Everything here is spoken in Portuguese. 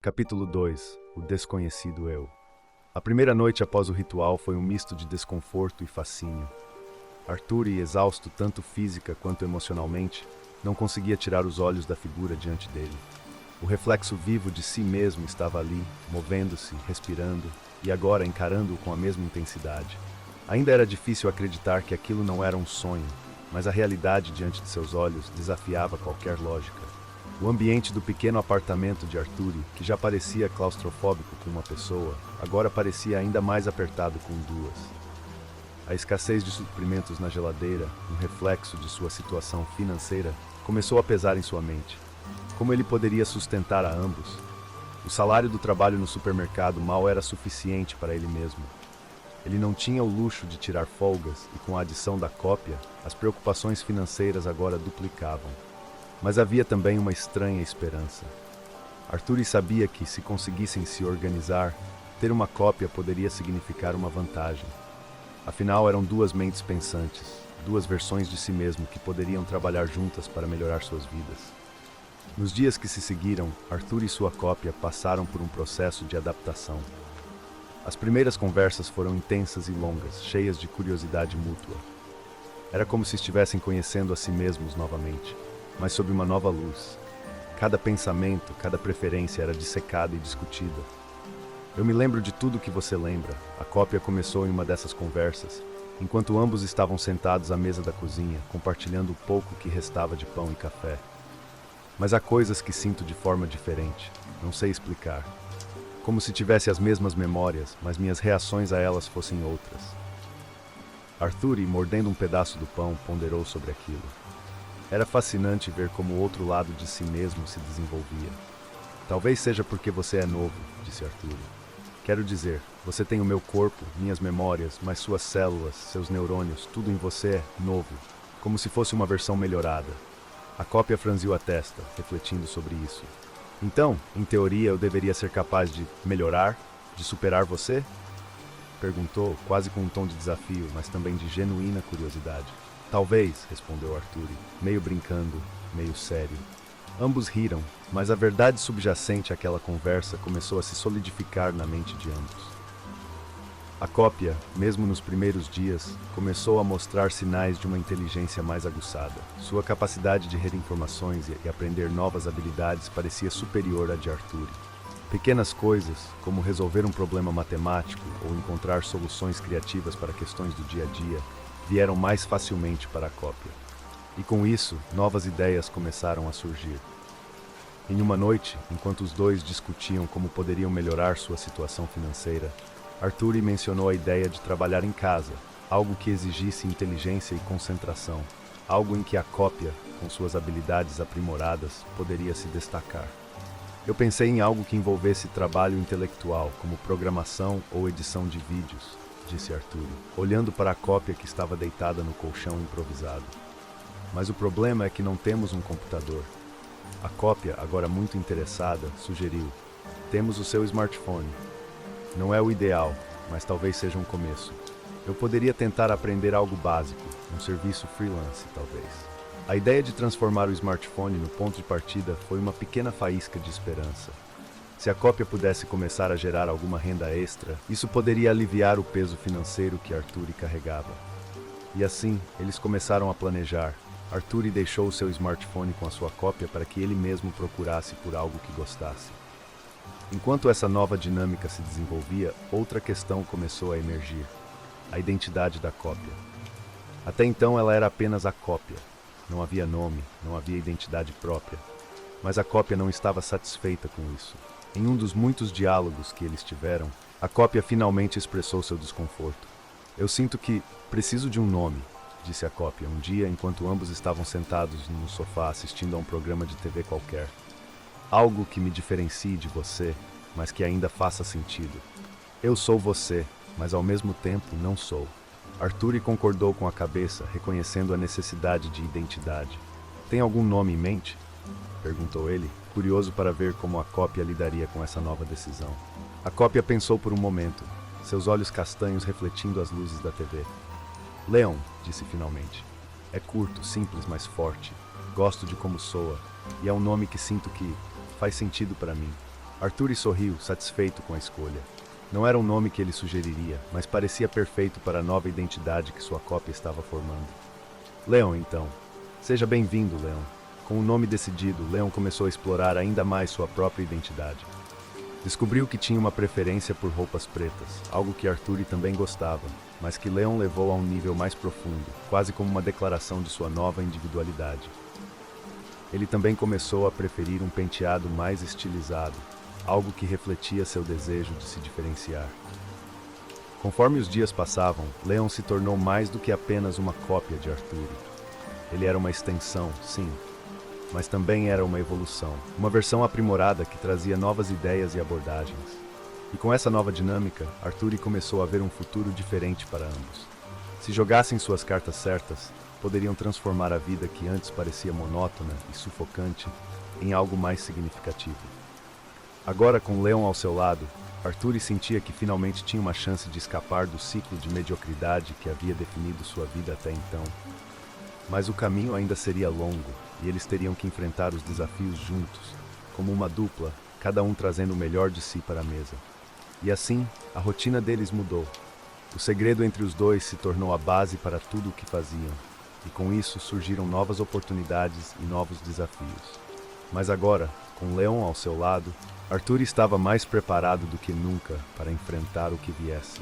Capítulo 2. O desconhecido eu. A primeira noite após o ritual foi um misto de desconforto e fascínio. Arthur, exausto tanto física quanto emocionalmente, não conseguia tirar os olhos da figura diante dele. O reflexo vivo de si mesmo estava ali, movendo-se, respirando, e agora encarando-o com a mesma intensidade. Ainda era difícil acreditar que aquilo não era um sonho, mas a realidade diante de seus olhos desafiava qualquer lógica. O ambiente do pequeno apartamento de Arthur, que já parecia claustrofóbico com uma pessoa, agora parecia ainda mais apertado com duas. A escassez de suprimentos na geladeira, um reflexo de sua situação financeira, começou a pesar em sua mente. Como ele poderia sustentar a ambos? O salário do trabalho no supermercado mal era suficiente para ele mesmo. Ele não tinha o luxo de tirar folgas e, com a adição da cópia, as preocupações financeiras agora duplicavam. Mas havia também uma estranha esperança. Arthur sabia que, se conseguissem se organizar, ter uma cópia poderia significar uma vantagem. Afinal, eram duas mentes pensantes, duas versões de si mesmo que poderiam trabalhar juntas para melhorar suas vidas. Nos dias que se seguiram, Arthur e sua cópia passaram por um processo de adaptação. As primeiras conversas foram intensas e longas, cheias de curiosidade mútua. Era como se estivessem conhecendo a si mesmos novamente, mas sob uma nova luz. Cada pensamento, cada preferência era dissecada e discutida. Eu me lembro de tudo que você lembra. A cópia começou em uma dessas conversas, enquanto ambos estavam sentados à mesa da cozinha, compartilhando o pouco que restava de pão e café. Mas há coisas que sinto de forma diferente. Não sei explicar. Como se tivesse as mesmas memórias, mas minhas reações a elas fossem outras. Arthur, mordendo um pedaço do pão, ponderou sobre aquilo. Era fascinante ver como o outro lado de si mesmo se desenvolvia. Talvez seja porque você é novo, disse Arthur. Quero dizer, você tem o meu corpo, minhas memórias, mas suas células, seus neurônios, tudo em você é novo, como se fosse uma versão melhorada. A cópia franziu a testa, refletindo sobre isso. Então, em teoria, eu deveria ser capaz de melhorar, de superar você? Perguntou, quase com um tom de desafio, mas também de genuína curiosidade. Talvez, respondeu Arthur, meio brincando, meio sério. Ambos riram, mas a verdade subjacente àquela conversa começou a se solidificar na mente de ambos. A cópia, mesmo nos primeiros dias, começou a mostrar sinais de uma inteligência mais aguçada. Sua capacidade de reter informações e aprender novas habilidades parecia superior à de Arthur. Pequenas coisas, como resolver um problema matemático ou encontrar soluções criativas para questões do dia a dia, vieram mais facilmente para a cópia. E com isso, novas ideias começaram a surgir. Em uma noite, enquanto os dois discutiam como poderiam melhorar sua situação financeira, Arthur mencionou a ideia de trabalhar em casa, algo que exigisse inteligência e concentração, algo em que a cópia, com suas habilidades aprimoradas, poderia se destacar. Eu pensei em algo que envolvesse trabalho intelectual, como programação ou edição de vídeos, disse Arthur, olhando para a cópia que estava deitada no colchão improvisado. Mas o problema é que não temos um computador. A cópia, agora muito interessada, sugeriu: temos o seu smartphone. Não é o ideal, mas talvez seja um começo. Eu poderia tentar aprender algo básico, um serviço freelance, talvez. A ideia de transformar o smartphone no ponto de partida foi uma pequena faísca de esperança. Se a cópia pudesse começar a gerar alguma renda extra, isso poderia aliviar o peso financeiro que Arthur carregava. E assim, eles começaram a planejar. Arthur deixou o seu smartphone com a sua cópia para que ele mesmo procurasse por algo que gostasse. Enquanto essa nova dinâmica se desenvolvia, outra questão começou a emergir: a identidade da cópia. Até então ela era apenas a cópia. Não havia nome, não havia identidade própria. Mas a cópia não estava satisfeita com isso. Em um dos muitos diálogos que eles tiveram, a cópia finalmente expressou seu desconforto. Eu sinto que preciso de um nome, disse a cópia um dia enquanto ambos estavam sentados no sofá assistindo a um programa de TV qualquer. Algo que me diferencie de você, mas que ainda faça sentido. Eu sou você, mas ao mesmo tempo não sou. Arthur concordou com a cabeça, reconhecendo a necessidade de identidade. Tem algum nome em mente? Perguntou ele, curioso para ver como a cópia lidaria com essa nova decisão. A cópia pensou por um momento, seus olhos castanhos refletindo as luzes da TV. Leon, disse finalmente. É curto, simples, mas forte. Gosto de como soa, e é um nome que sinto que faz sentido para mim. Arthur sorriu, satisfeito com a escolha. Não era um nome que ele sugeriria, mas parecia perfeito para a nova identidade que sua cópia estava formando. Leon, então. Seja bem-vindo, Leon. Com o nome decidido, Leon começou a explorar ainda mais sua própria identidade. Descobriu que tinha uma preferência por roupas pretas, algo que Arthur também gostava, mas que Leon levou a um nível mais profundo, quase como uma declaração de sua nova individualidade. Ele também começou a preferir um penteado mais estilizado, algo que refletia seu desejo de se diferenciar. Conforme os dias passavam, Leon se tornou mais do que apenas uma cópia de Arthur. Ele era uma extensão, sim, mas também era uma evolução, uma versão aprimorada que trazia novas ideias e abordagens. E com essa nova dinâmica, Arthur começou a ver um futuro diferente para ambos. Se jogassem suas cartas certas, poderiam transformar a vida que antes parecia monótona e sufocante em algo mais significativo. Agora, com Leon ao seu lado, Arthur sentia que finalmente tinha uma chance de escapar do ciclo de mediocridade que havia definido sua vida até então. Mas o caminho ainda seria longo, e eles teriam que enfrentar os desafios juntos, como uma dupla, cada um trazendo o melhor de si para a mesa. E assim, a rotina deles mudou. O segredo entre os dois se tornou a base para tudo o que faziam, e com isso surgiram novas oportunidades e novos desafios. Mas agora, com Leon ao seu lado, Arthur estava mais preparado do que nunca para enfrentar o que viesse.